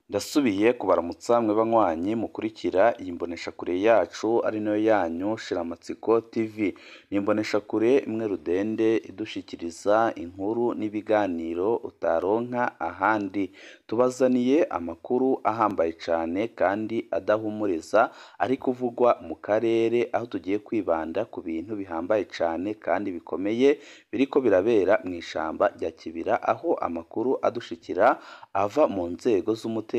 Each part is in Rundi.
Ndasubiye kubaramutsa mwe banywanyi mukurikira iyi mboneshakure yacu ari nayo yanyu Shiramatsiko TV. Ni imboneshakure imwe rudende idushikiriza inkuru n'ibiganiro utaronka ahandi. Tubazaniye amakuru ahambaye cyane kandi adahumuriza ari kuvugwa mu karere, aho tugiye kwibanda ku bintu bihambaye cyane kandi bikomeye biriko birabera mu ishamba rya Kibira, aho amakuru adushikira ava mu nzego z'umutekano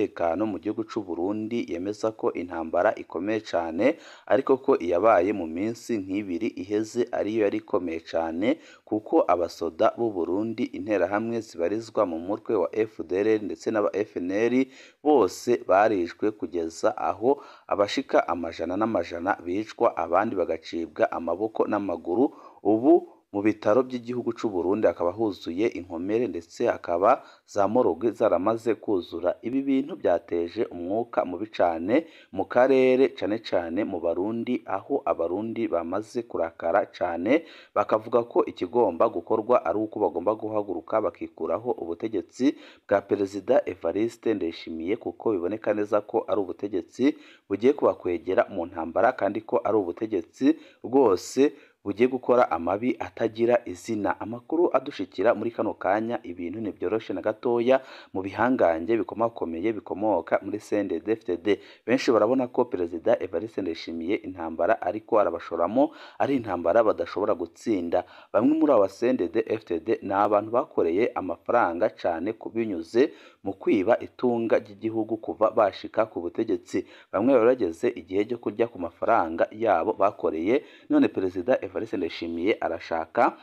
mu gihugu cy'u Burundi yemeza ko intambara ikomeye cyane, ariko ko iyabaye mu minsi nk'ibiri iheze ariyo yari ikomeye cyane, kuko abasoda b'u Burundi interahamwe zibarizwa mu mutwe wa FDLR ndetse n'aba FNL bose barishwe, kugeza aho abashika amajana n'amajana bicwa abandi bagacibwa amaboko n'amaguru. Ubu mu bitaro by'igihugu cy'u Burundi hakaba huzuye inkomere ndetse hakaba za moroge zaramaze kuzura. Ibi bintu byateje umwuka mubi cyane mu karere, cyane cyane mu Barundi, aho Abarundi bamaze kurakara cyane bakavuga ko ikigomba gukorwa ari uko bagomba guhaguruka bakikuraho ubutegetsi bwa Perezida Evariste Ndayishimiye, kuko biboneka neza ko ari ubutegetsi bugiye kubakwegera mu ntambara, kandi ko ari ubutegetsi rwose bugiye gukora amabi atagira izina. Amakuru adushikira muri kano kanya, ibintu ntibyoroshe na gatoya mu bihangange bikomakomeye bikomoka muri CNDD-FDD. Benshi barabona ko Perezida Evariste Ndayishimiye intambara ariko arabashoramo ari intambara badashobora gutsinda. Bamwe muri aba CNDD-FDD ni abantu bakoreye amafaranga cyane kubinyuze mu kwiba itunga ry'igihugu kuva bashika ku butegetsi. Bamwe barageze igihe cyo kurya ku mafaranga yabo bakoreye, none Perezida Evariste Ndayishimiye arashaka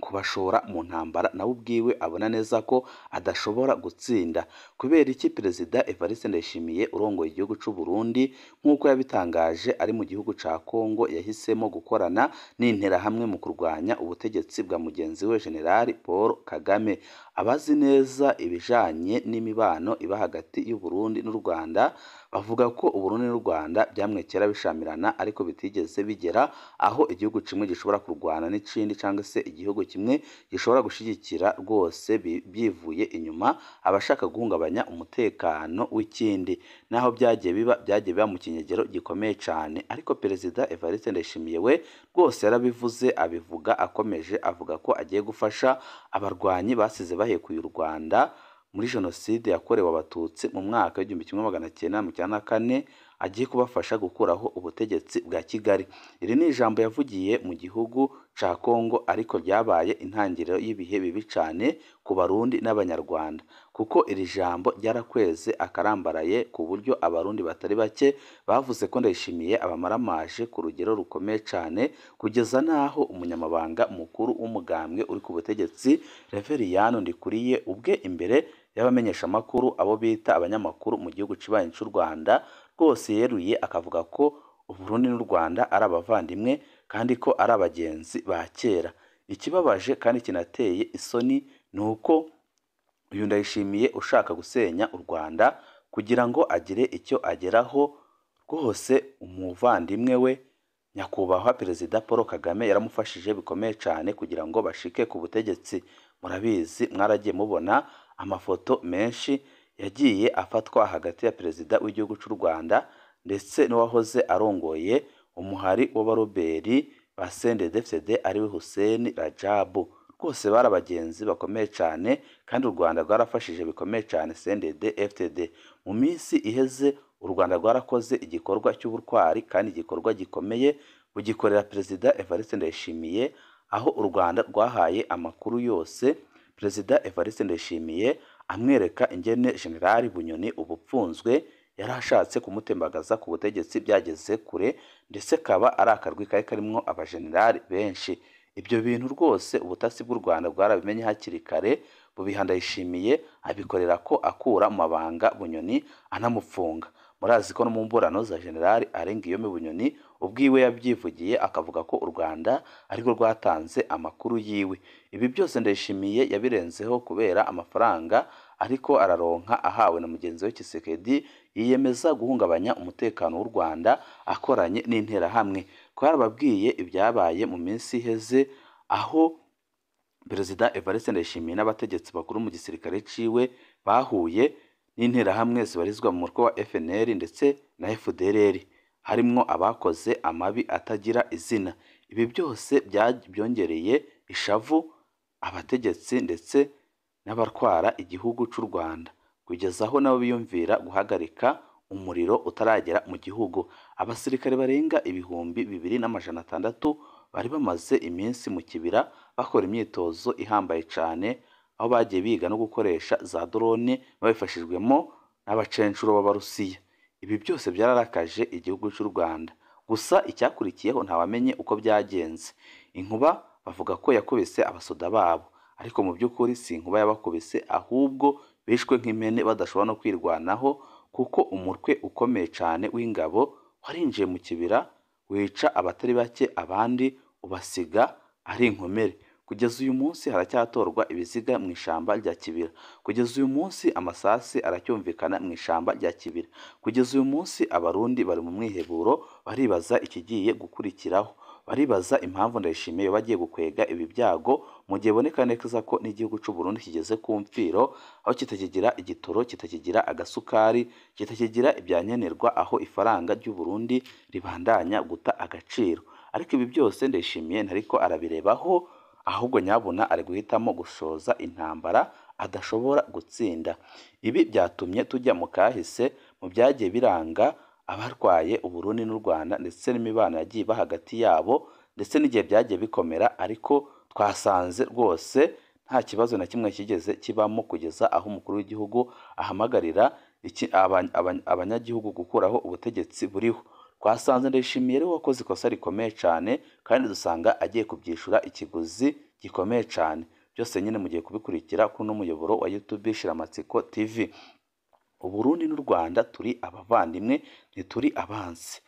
kubashora mu ntambara nawe ubwiwe abona neza ko adashobora gutsinda. Kubera iki Perezida Evariste Ndayishimiye urongoye igihugu cy'u Burundi nk'uko yabitangaje ari mu gihugu ca Kongo yahisemo gukorana n'interahamwe mu kurwanya ubutegetsi bwa mugenzi we General Paul Kagame? Abazi neza ibijanye n'imibano iba hagati y'u Burundi n'u Rwanda bavuga ko u Burundi n'u Rwanda byamwekera bishamirana, ariko bitigeze bigera aho igihugu kimwe gishobora kurwana n'ikindi, cyangwa se igihugu kimwe gishobora gushigikira rwose byivuye inyuma abashaka guhungabanya umutekano w'ikindi. Naho byagiye biba mu kinyegero gikomeye cyane, ariko Perezida Evariste Ndayishimiye we rwose yarabivuze, abivuga akomeje, avuga ko agiye gufasha abarwanyi basize bahekuye u Rwanda muri jenoside yakorewe abatutsi mu mwaka w'1994, agiye kubafasha gukuraho ubutegetsi bwa Kigali. Iri ni ijambo yavugiye mu gihugu ca Kongo, ariko ryabaye intangiriro y'ibihe bibi cyane ku Barundi n'Abanyarwanda, kuko iri jambo ryarakweze akarambaraye ku buryo Abarundi batari bake bavuze ko Ndayishimiye abamaramaje ku rugero rukomeye cyane, kugeza naho umunyamabanga mukuru w'umugambwe uri ku butegetsi Reveriyani Ndikuriye ubwe imbere y'abamenyesha amakuru, abo bita abanyamakuru mu gihugu kibanyi cy'u Rwanda, rwose yeruye akavuga ko u Burundi n'u Rwanda ari abavandimwe kandi ko ari abagenzi ba kera. Ikibabaje kandi kinateye isoni ni uko uyu Ndayishimiye ushaka gusenya u Rwanda kugira ngo agire icyo ageraho, rwose umuvandimwe we nyakubahwa Perezida Paul Kagame yaramufashije bikomeye cyane kugira ngo bashike ku butegetsi. Murabizi, mwaragiye mubona amafoto menshi yagiye afatwa hagati ya Perezida w'igihugu cy'u Rwanda ndetse n'uwahoze arongoye umuhari w'abaroberi ba CNDD-FDD ariwe Hussein Rajabu. Rwose bari abagenzi bakomeye cyane, kandi u Rwanda rwarafashije bikomeye cyane CNDD-FDD. Mu minsi iheze u Rwanda rwarakoze igikorwa cy'ubutwari kandi igikorwa gikomeye bugikorera Perezida Evariste Ndayishimiye, aho u Rwanda rwahaye amakuru yose Perezida Evariste Ndayishimiye amwereka ingene General Bunyoni ubupfunzwe yari ashatse kumutembagaza ku butegetsi byageze kure, ndetse kaba ari akarwi kari karimwo abajenerali benshi. Ibyo bintu rwose ubutasi bw'u Rwanda bwarabimenye hakiri kare, bubiha Ndayishimiye, abikorera ko akura mu mabanga Bunyoni anamupfunga. Murazi ko no mu mburano za General Arengiyome Bunyoni ubwiwe yabyivugiye akavuga ko u Rwanda ariko rwatanze amakuru yiwe. Ibi byose Ndayishimiye yabirenzeho kubera amafaranga ariko araronka ahawe na mugenzi we Tshisekedi, yiyemeza guhungabanya umutekano w'u Rwanda akoranye n'interahamwe. Twarababwiye ibyabaye mu minsi iheze, aho Perezida Evariste Ndayishimiye n'abategetsi bakuru mu gisirikare ciwe bahuye n'interahamwe zibarizwa mu mutwe wa FNL ndetse na FDLR, harimwo abakoze amabi atagira izina. Ibi byose byongereye ishavu abategetsi ndetse n'abatwara igihugu cy'u Rwanda, kugeza aho nabo biyumvira guhagarika umuriro utaragera mu gihugu. Abasirikare barenga 2,600 bari bamaze iminsi mu kibira bakora imyitozo ihambaye cyane, aho bagiye biga no gukoresha za drone babifashijwemo n'abacencuro b'Abarusiya. Ibi byose byararakaje igihugu cy'u Rwanda. Gusa icyakurikiyeho ntawamenye uko byagenze. Inkuba bavuga ko yakubise abasoda babo, ariko mu by'ukuri si inkuba yabakubise, ahubwo bishwe nk'impene badashobora no kwirwanaho, kuko umutwe ukomeye cyane w'ingabo warinjiye mu kibira wica abatari bake, abandi ubasiga ari inkomere. Kugeza uyu munsi haracyatorwa ibiziga mu ishamba rya Kibira. Kugeza uyu munsi amasasi aracyumvikana mu ishamba rya Kibira. Kugeza uyu munsi abarundi bari mu mwiheburo, baribaza ikigiye gukurikiraho. Baribaza impamvu Ndayishimiye bagiye gukwega ibi byago mu gihe boneka neza ko n'igihugu cy'u Burundi kigeze ku mfiro, aho kitakigira igitoro, kitakigira agasukari, kitakigira ibyankenerwa, aho ifaranga ry'u Burundi ribandanya guta agaciro. Ariko ibi byose Ndayishimiye ntariko arabirebaho, ahubwo nyabuna ari guhitamo gushoza intambara adashobora gutsinda. Ibi byatumye tujya mu kahise mu byagiye biranga abarwaye Uburundi n'u Rwanda, ndetse n'imibano yagiye iba hagati yabo, ndetse n'igihe byagiye bikomera, ariko twasanze rwose nta kibazo na kimwe kigeze kibamo, kugeza aho umukuru w'igihugu ahamagarira abanyagihugu gukuraho ubutegetsi buriho. Twasanze Ndayishimiye rero wakoze ikosa rikomeye cyane, kandi dusanga agiye kubyishura ikiguzi gikomeye cyane. Byose nyine mugiye kubikurikira kuri uno muyoboro wa YouTube Shiramatsiko TV. Uburundi n'u Rwanda turi abavandimwe, ntituri abansi.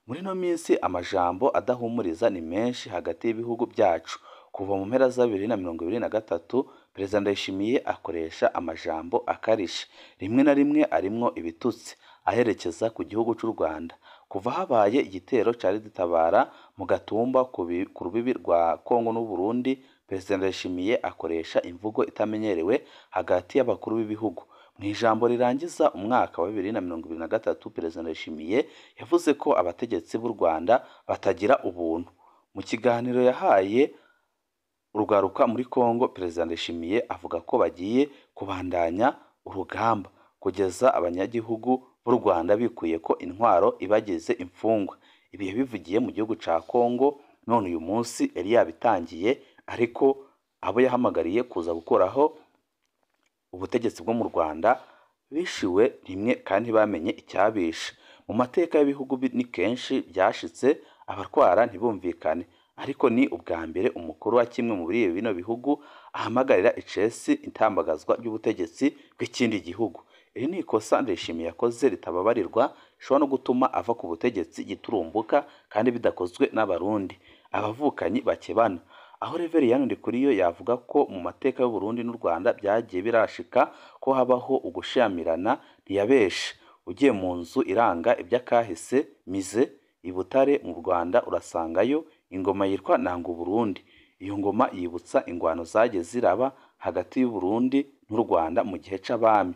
Muri no minsi amajambo adahumuriza ni menshi hagati y'ibihugu byacu. Kuva mu mpera za 2023 Perezida Ndayishimiye akoresha amajambo akarishe, rimwe na rimwe arimwo ibitutsi, aherekeza ku gihugu cy'u Rwanda. Kuva habaye igitero cyari ditabara mu Gatumba ku rubibi rwa Kongo n'u Burundi, Perezida Ndayishimiye akoresha imvugo itamenyerewe hagati y'abakuru b'ibihugu. Mu ijambo rirangiza umwaka wa 2023 Perezida Ndayishimiye yavuze ko abategetsi b'u Rwanda batagira ubuntu. Mu kiganiro yahaye urwaruka muri Kongo, Perezida Ndayishimiye avuga ko bagiye kubandanya urugamba kugeza abanyagihugu b'u Rwanda bikuye ko intwaro ibageze imfungwa. Ibi yabivugiye mu gihugu ca Kongo, none uyu munsi yari yabitangiye, ariko abo yahamagariye kuza gukoraho ubutegetsi bwo mu Rwanda bishiwe rimwe kandi bamenye icyabisha. Mu mateka y'ibihugu ni kenshi byashitse abarwara ntibumvikane, ariko ni ubwa mbere umukuru wa kimwe mu bino bihugu ahamagarira icesi intambagazwa ry'ubutegetsi bw'ikindi gihugu. Iri ni ikosa Ndayishimiye yakoze ritababarirwa, rishobora no gutuma ava ku butegetsi giturumbuka, kandi bidakozwe n'abarundi abavukanyi bakebana. Aho Reveriyani Ndikuriyo yavuga ko mu mateka y'u Burundi n'u Rwanda byagiye birashika ko habaho ugushamirana, ntiyabeshe. Ugiye mu nzu iranga iby'akahise mize i Butare mu Rwanda urasangayo ingoma yitwa Nanga Burundi. Iyo ngoma yibutsa ingwano zagiye ziraba hagati y'u Burundi n'u Rwanda mu gihe c'abami.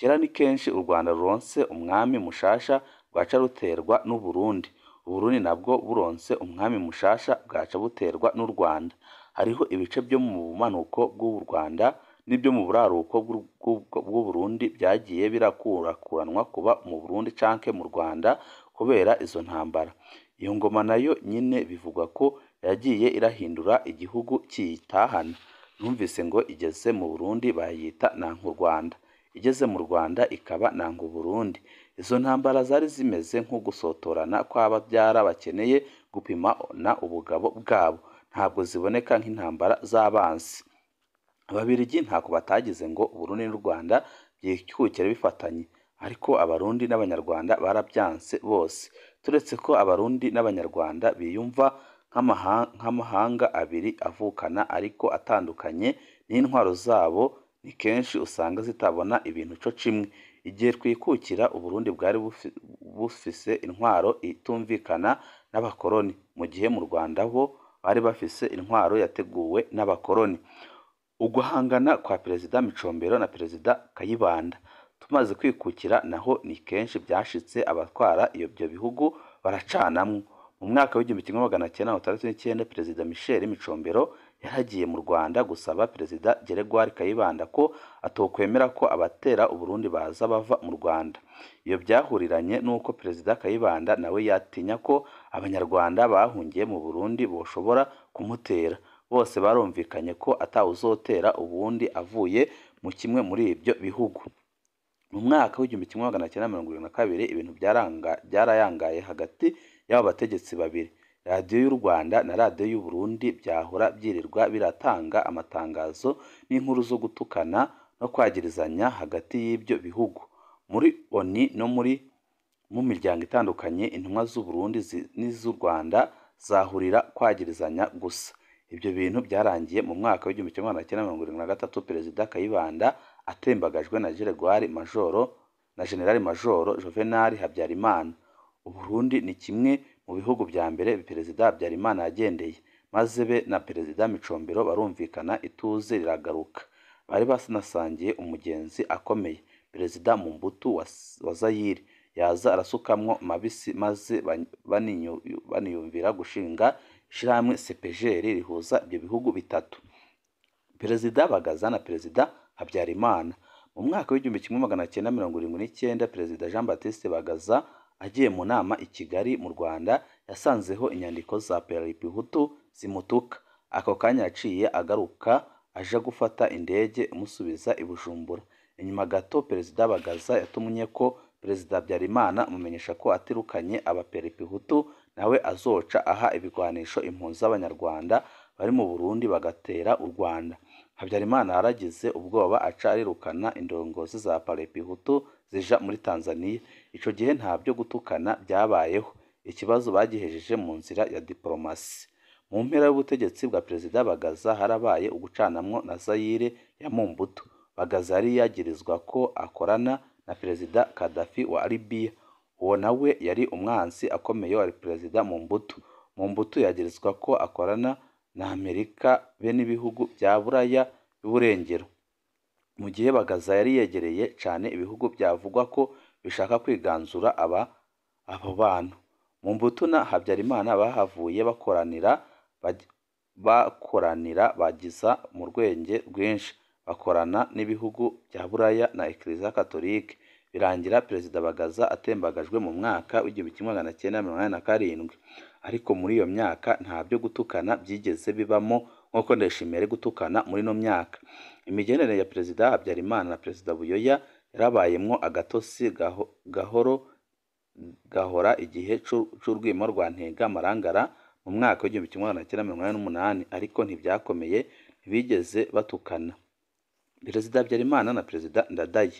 Kera ni kenshi u Rwanda ruronse umwami mushasha bwaca ruterwa n'u Burundi. Uburundi nabwo buronse umwami mushasha bwaca buterwa n'u Rwanda. Hariho ibice byo mu bumanuko bw'u Rwanda n'ibyo mu buraruko bw'u Burundi byagiye birakurakuranwa kuba mu Burundi canke mu Rwanda kubera izo ntambara. Iyo ngoma nayo nyine bivugwa ko yagiye irahindura igihugu kiyitahana. Numvise ngo igeze mu Burundi bayita Nanka Rwanda, igeze mu Rwanda ikaba Nanka Burundi. Izo ntambara zari zimeze nko gusotorana kw'ababyara bakeneye gupimana ubugabo bwabo, ntabwo ziboneka nk'intambara z'abansi. Ababirigi ntako batagize ngo Uburundi n'u Rwanda byikukire bifatanye, ariko abarundi n'abanyarwanda barabyanse bose. Turetse ko abarundi n'abanyarwanda biyumva nk'amahanga abiri avukana ariko atandukanye, n'intwaro zabo ni kenshi usanga zitabona ibintu co kimwe. Igihe twikukira Uburundi bwari bufise intwaro itumvikana n'abakoroni, mu gihe mu Rwanda bo bari bafise intwaro yateguwe n'abakoroni. Uguhangana kwa Perezida Micombero na Perezida Kayibanda tumaze kwikukira naho ni kenshi byashitse abatwara ibyo bihugu baracanamwo. Mu mwaka w'igihumbi kimwe magana cyenda mirongo itandatu n'icyenda Perezida Michel Micombero yaragiye mu Rwanda gusaba Perezida Gregoire Kayibanda ko atokwemera ko abatera Uburundi baza bava mu Rwanda. Iyo byahuriranye n'uko Perezida Kayibanda nawe yatinya ko Abanyarwanda bahungiye mu Burundi boshobora kumutera. Bose barumvikanye ko atawuzotera ubundi avuye mu kimwe muri ibyo bihugu. Mu mwaka w'igihumbi kimwe magana cyenda mirongo irindwi na kabiri ibintu byarayangaye hagati y'abo bategetsi babiri. Radiyo y'u Rwanda na radiyo y'u Burundi byahora byirirwa biratanga amatangazo n'inkuru zo gutukana no kwagirizanya hagati y'ibyo bihugu. Muri ONU no mu miryango itandukanye intumwa z'u Burundi n'iz'u Rwanda zahurira kwagirizanya gusa. Ibyo bintu byarangiye mu mwaka w'igihumbi kimwe magana cyenda mirongo irindwi na gatatu Perezida Kayibanda atembagajwe na Generali Majoro Juvenal Habyarimana. Uburundi ni kimwe mu bihugu bya mbere Perezida Habyarimana yagendeye, maze be na Perezida Micombero barumvikana ituze riragaruka. Bari basanasangiye umugenzi akomeye, Perezida Mobutu wa Zaire yaza arasukamwo mabisi maze baniyumvira gushinga ishirahamwe CPGL rihuza ibyo bihugu bitatu. Perezida Bagaza na Perezida Habyarimana. Mu mwaka w'igihumbi kimwe magana cyenda mirongo irindwi n'icyenda Perezida Jean Baptiste Bagaza agiye mu nama i Kigali mu Rwanda yasanzeho inyandiko za Pariphutu zimutuka. Ako kanya yaciye agaruka aje gufata indege imusubiza i Bujumbura. Inyuma gato Perezida Bagaza yatumye ko Perezida Habyarimana amumenyesha ko atirukanye Pariphutu nawe azoca aha ibigwanisho impunzi z'Abanyarwanda bari mu Burundi bagatera u Rwanda. Habyarimana yaragize ubwoba aca arirukana indongozi za Pariphutu zija muri Tanzania. Ico gihe nta byo gutukana byabayeho, ikibazo bagihejeje mu nzira ya diplomasi. Mu mpera y'ubutegetsi bwa Perezida Bagaza harabaye ugucanamwo na Zaire ya Mobutu. Bagaza yari yagirizwa ko akorana na Perezida Gaddafi wa Libya. Uwo nawe yari umwansi akomeye wa Perezida Mobutu. Mobutu yagirizwa ko akorana na Amerika be n'ibihugu bya Buraya y'Uburengero. Mu gihe Bagaza yari yegereye cyane ibihugu byavugwa ko bishaka kwiganzura abo bantu. Mobutu na Habyarimana bahavuye bakoranira bagiza mu rwenge rwinshi, bakorana n'ibihugu bya Buraya na Eklezia Katolike. Birangira Perezida Bagaza atembagajwe mu mwaka w'igihumbi kimwe magana cyenda mirongo inani na karindwi. Ariko muri iyo myaka nta byo gutukana byigeze bibamo nk'uko Ndayishimiye gutukana muri ino myaka. Imigenderanire ya Perezida Habyarimana na Perezida Buyoya yarabayemwo agatosi gahora igihe c'urwimo rwa Ntega Marangara mu mwaka w'igihumbi kimwe magana cyenda mirongo inani n'umunani, ariko ntibyakomeye, ntibigeze batukana. Perezida Habyarimana na Perezida Ndadaye.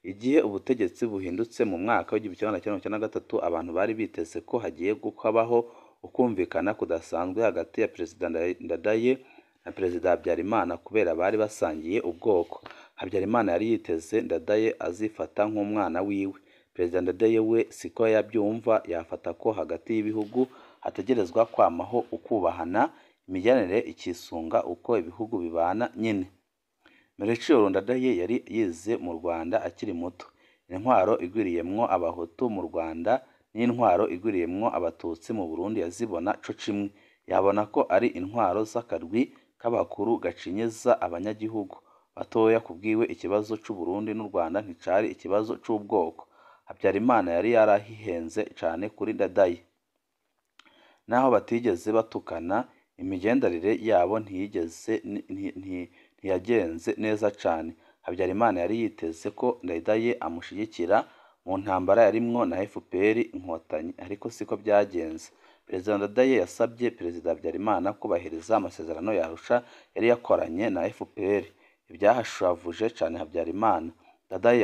Igihe ubutegetsi buhindutse mu mwaka w'igihumbi kimwe magana cyenda mirongo icyenda na gatatu, abantu bari biteze ko hagiye kubaho ukumvikana kudasanzwe hagati ya Perezida Ndadaye na Perezida Habyarimana kubera bari basangiye ubwoko. Habyarimana yari yiteze Ndadaye azifata nk'umwana wiwe. Perezida Ndadaye we siko yabyumva, yafata ko hagati y'ibihugu hategerezwa kwamaho ukubahana, imigenderanire ikisunga uko ibihugu bibana nyine. Melchior Ndadaye yari yize mu Rwanda akiri muto. Intwaro igwiriyemwo Abahutu mu Rwanda n'intwaro igwiriyemwo Abatutsi mu Burundi yazibona co kimwe. Yabona ko ari intwaro z'akarwi k'abakuru gacinyeza abanyagihugu batoya. Kubwiwe ikibazo c'u Burundi n'u Rwanda nticari ikibazo c'ubwoko. Habyarimana yari yarahihenze cane kuri Ndadaye. Naho batigeze batukana, imigenderanire yabo ntiyagenze neza cane. Habyarimana yari yiteze ko Ndadaye amushigikira mu ntambara yarimwo na FPR Inkotanyi, ariko siko byagenze. Perezida Ndadaye yasabye Perezida Habyarimana kubahiriza amasezerano ya Arusha yari yakoranye na FPR. Ibyahashavuje cane Habyarimana. Ndadaye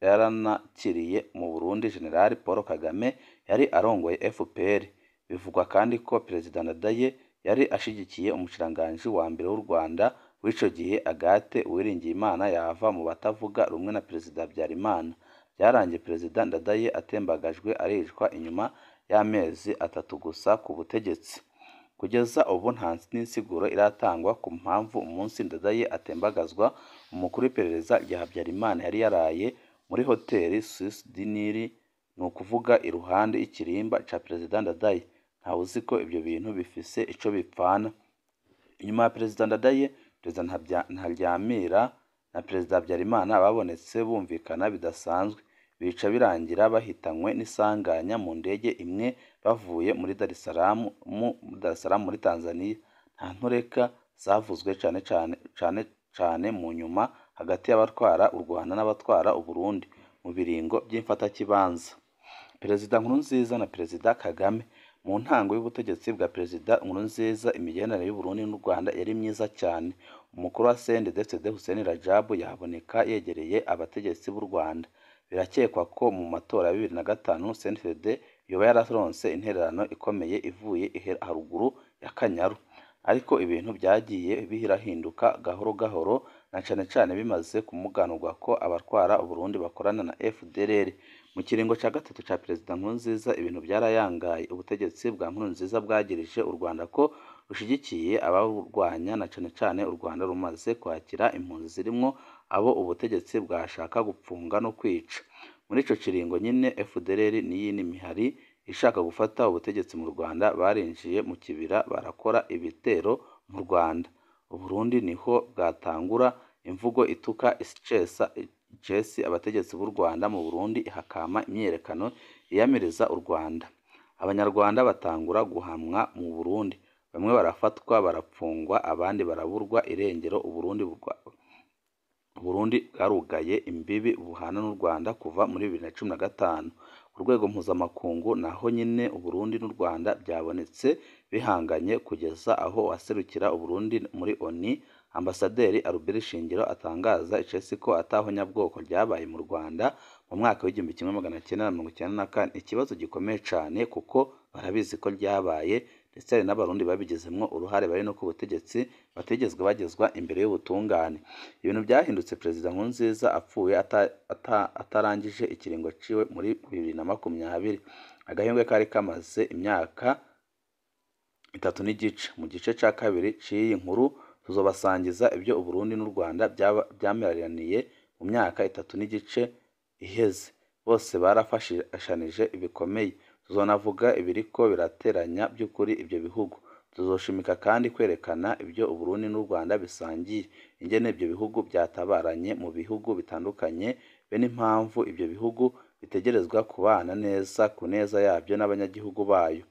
yaranakiriye mu Burundi General Paul Kagame yari arongoye FPR. Bivugwa kandi ko Perezida Ndadaye yari ashigikiye umushikiranganji wa mbere w'u Rwanda w'ico gihe Agathe Uwiringiyimana yava mu batavuga rumwe na Perezida Habyarimana. Byarangiye Perezida Ndadaye atembagajwe aricwa inyuma y'amezi 3 gusa ku butegetsi. Kugeza ubu nta n'insiguro iratangwa ku mpamvu umunsi Ndadaye atembagazwa. Umukuru w'iperereza rya Habyarimana yari yaraye muri hoteli Swiss Diniri, ni ukuvuga iruhande y'ikirimba ca Perezida Ndadaye. Ntawe uzi ko ibyo bintu bifise ico bipfana. Inyuma ya Perezida Ndadaye, Perezida Ntaryamira na Perezida Habyarimana babonetse bumvikana bidasanzwe, bica birangira bahitanywe n'isanganya mu ndege imwe bavuye muri Dar es Salaam muri Tanzania. Nta ntureka zavuzwe cane mu nyuma hagati y'abatwara u Rwanda n'abatwara u Burundi mu biringo by'imfatakibanza. Perezida Nkurunziza na Perezida Kagame. Mu ntango y'ubutegetsi bwa Perezida Nkurunziza, imigenderanire y'u Burundi n'u Rwanda yari myiza cyane. Umukuru wa CNDD-FDD Hussein Rajab yaboneka yegereye abategetsi b'u Rwanda. Birakekwa ko mu matora ya 2005 CNDD yoba yararonse intererano ikomeye ivuye haruguru ya Kanyaru, ariko ibintu byagiye bihirahinduka gahoro gahoro, na cane bimaze kumuganurwa ko abatwara u Burundi bakorana na FDLR. Mu kiringo ca gatatu ca Perezida Nkurunziza, ibintu byarayangaye. Ubutegetsi bwa Nkurunziza bwagirije u Rwanda ko rushigikiye ababurwanya, na cane u Rwanda rumaze kwakira impunzi zirimwo abo ubutegetsi bwashaka gupfunga no kwica. Muri ico kiringo nyine FDLR n'iyindi mihari ishaka gufata ubutegetsi mu Rwanda barinjiye mu kibira barakora ibitero mu Rwanda. Uburundi niho bwatangura imvugo ituka icesi abategetsi b'u Rwanda mu Burundi, hakama imyerekano iyamiriza u Rwanda. Abanyarwanda batangura guhamwa mu Burundi, bamwe barafatwa barapfungwa, abandi baraburwa irengero. Burundi bwarugaye imbibi buhana n'u Rwanda kuva muri 2015. Ku rwego mpuzamakungu naho nyine Uburundi n'u Rwanda byabonetse bihanganye, kugeza aho waserukira Uburundi muri ONU Ambasaderi Albert Shingiro atangaza icesi ko ataho nyabwoko ryabaye mu Rwanda mu mwaka w'1994. Ikibazo gikomeye cane kuko barabizi ko ryabaye, ndetse hari n'abarundi babigezemwo uruhare, bari no ku butegetsi bategezwe bagezwa imbere y'ubutungane. Ibintu byahindutse Perezida Nkurunziza apfuye atarangije ikiringo ciwe muri 2020. Agahembwe kari kamaze imyaka 3 n'igice. Mu gice ca kabiri c'iyi nkuru tuzobasangiza ibyo Uburundi n'u Rwanda byameraniye mu myaka 3 n'igice iheze. Bose barafashanije ibikomeye. Tuzonavuga ibiriko birateranya by'ukuri ibyo bihugu. Tuzoshimika kandi kwerekana ibyo Uburundi n'u Rwanda bisangiye, ingene ibyo bihugu byatabaranye mu bihugu bitandukanye, be n'impamvu ibyo bihugu bitegerezwa kubana neza ku neza yabyo n'abanyagihugu bayo.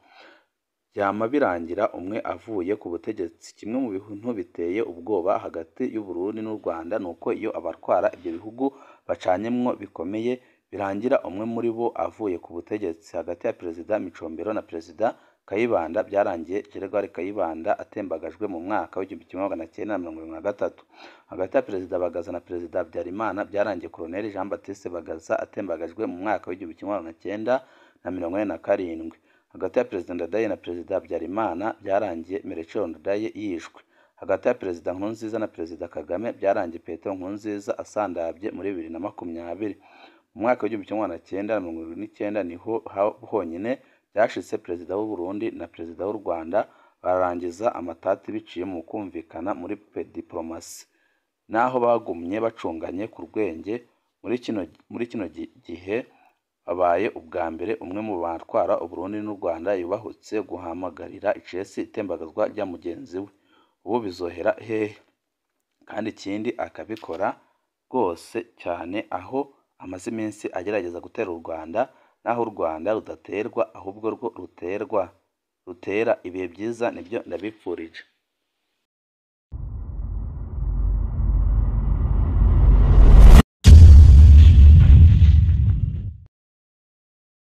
Byama birangira umwe avuye ku butegetsi. Kimwe mu bintu biteye ubwoba hagati y'u Burundi n'u Rwanda nuko iyo abatwara ibyo bihugu bacanyemwo bikomeye, birangira umwe muri bo avuye ku butegetsi. Hagati ya Perezida Micombero na Perezida Kayibanda byarangiye Gregoire Kayibanda atembagajwe mu mwaka w'1973. Hagati ya Perezida Bagaza na Perezida Habyarimana byarangiye Colonel Jean Baptiste Bagaza atembagajwe mu mwaka w'1947. Hagati ya Perezida Ndadaye na Perezida Habyarimana byarangiye Melchior Ndadaye yishwe. Hagati ya Perezida Nkurunziza na Perezida Kagame byarangiye Petero Nkurunziza asandavye muri 2020. Mu mwaka w'1929 niho honyine byashitse Perezida w'u Burundi na Perezida w'u Rwanda bararangiza amatati biciye mu kumvikana muri diplomasi, naho bagumye bacunganye ku rwenge. Muri kino gihe babaye ubwa mbere umwe mu batwara Uburundi n'u Rwanda yubahutse guhamagarira icesi itembagazwa rya mugenzi we. Ubu bizohera hehe? Kandi ikindi akabikora rwose cyane, aho amaze iminsi agerageza gutera u Rwanda, naho u Rwanda rudaterwa ahubwo rwo rutera. Ibihe byiza nibyo ndabipfurije.